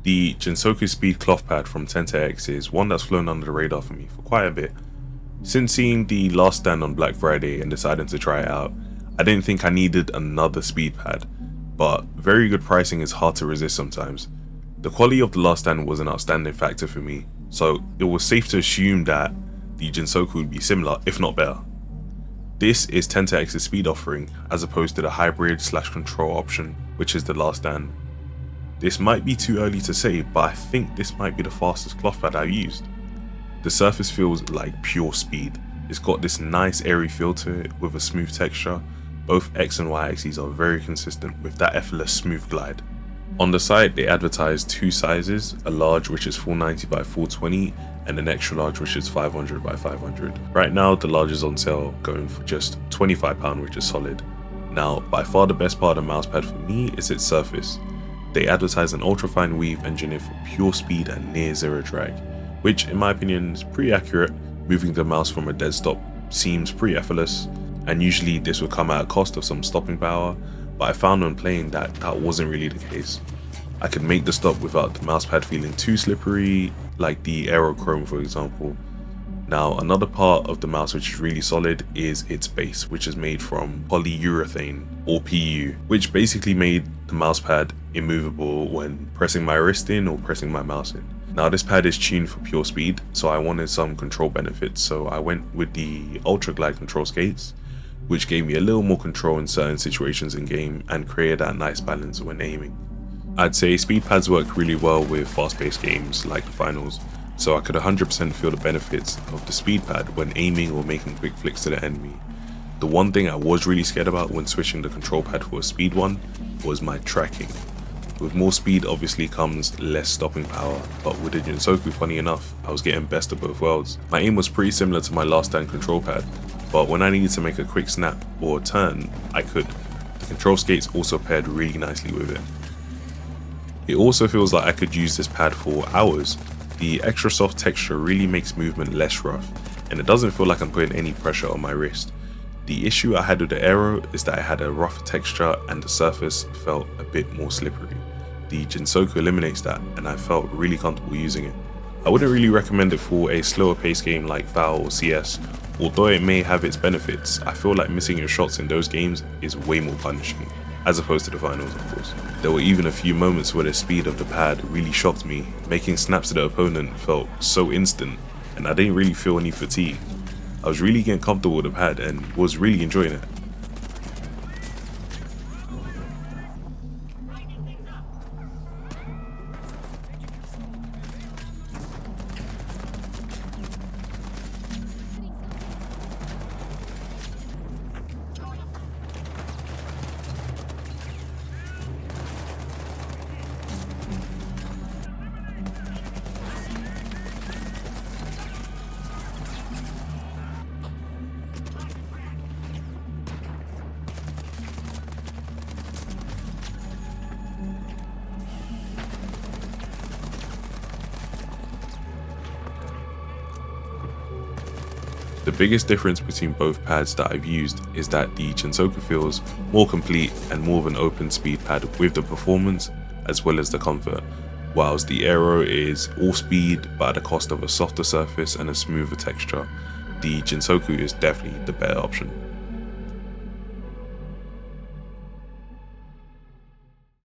The Jinsoku Speed cloth pad from Tenta X is one that's flown under the radar for me for quite a bit. Since seeing the last stand on Black Friday and deciding to try it out, I didn't think I needed another speed pad, but very good pricing is hard to resist sometimes. The quality of the last stand was an outstanding factor for me, so it was safe to assume that the Jinsoku would be similar, if not better. This is Tenta X's speed offering, as opposed to the hybrid / control option, which is the last stand. This might be too early to say, but I think this might be the fastest cloth pad I've used. The surface feels like pure speed. It's got this nice airy feel to it with a smooth texture. Both X and Y axes are very consistent with that effortless smooth glide. On the site they advertise two sizes, a large which is 490 by 420 and an extra large which is 500 by 500. Right now the large is on sale, going for just £25, which is solid. Now by far the best part of the mousepad for me is its surface. They advertise an ultra-fine weave engineered for pure speed and near zero drag, which in my opinion is pretty accurate. Moving the mouse from a dead stop seems pretty effortless, and usually this would come at a cost of some stopping power, but I found when playing that wasn't really the case. I could make the stop without the mousepad feeling too slippery, like the Aero Chrome for example. Now another part of the mouse which is really solid is its base, which is made from polyurethane or PU, which basically made the mousepad immovable when pressing my wrist in or pressing my mouse in. Now this pad is tuned for pure speed, so I wanted some control benefits, so I went with the Ultra Glide control skates, which gave me a little more control in certain situations in game and created that nice balance when aiming. I'd say speed pads work really well with fast-paced games like the finals, so I could 100% feel the benefits of the speed pad when aiming or making quick flicks to the enemy. The one thing I was really scared about when switching the control pad for a speed one was my tracking. With more speed obviously comes less stopping power, but with the Jinsoku, funny enough, I was getting best of both worlds. My aim was pretty similar to my last stand control pad, but when I needed to make a quick snap or turn, I could. The control skates also paired really nicely with it. It also feels like I could use this pad for hours. The extra soft texture really makes movement less rough, and it doesn't feel like I'm putting any pressure on my wrist. The issue I had with the Aero is that it had a rougher texture and the surface felt a bit more slippery. The Jinsoku eliminates that, and I felt really comfortable using it. I wouldn't really recommend it for a slower paced game like Val or CS. Although it may have its benefits, I feel like missing your shots in those games is way more punishing, as opposed to the finals of course. There were even a few moments where the speed of the pad really shocked me. Making snaps to the opponent felt so instant, and I didn't really feel any fatigue. I was really getting comfortable with the pad and was really enjoying it. The biggest difference between both pads that I've used is that the Jinsoku feels more complete and more of an open speed pad with the performance as well as the comfort, whilst the Aero is all speed but at the cost of a softer surface and a smoother texture. The Jinsoku is definitely the better option.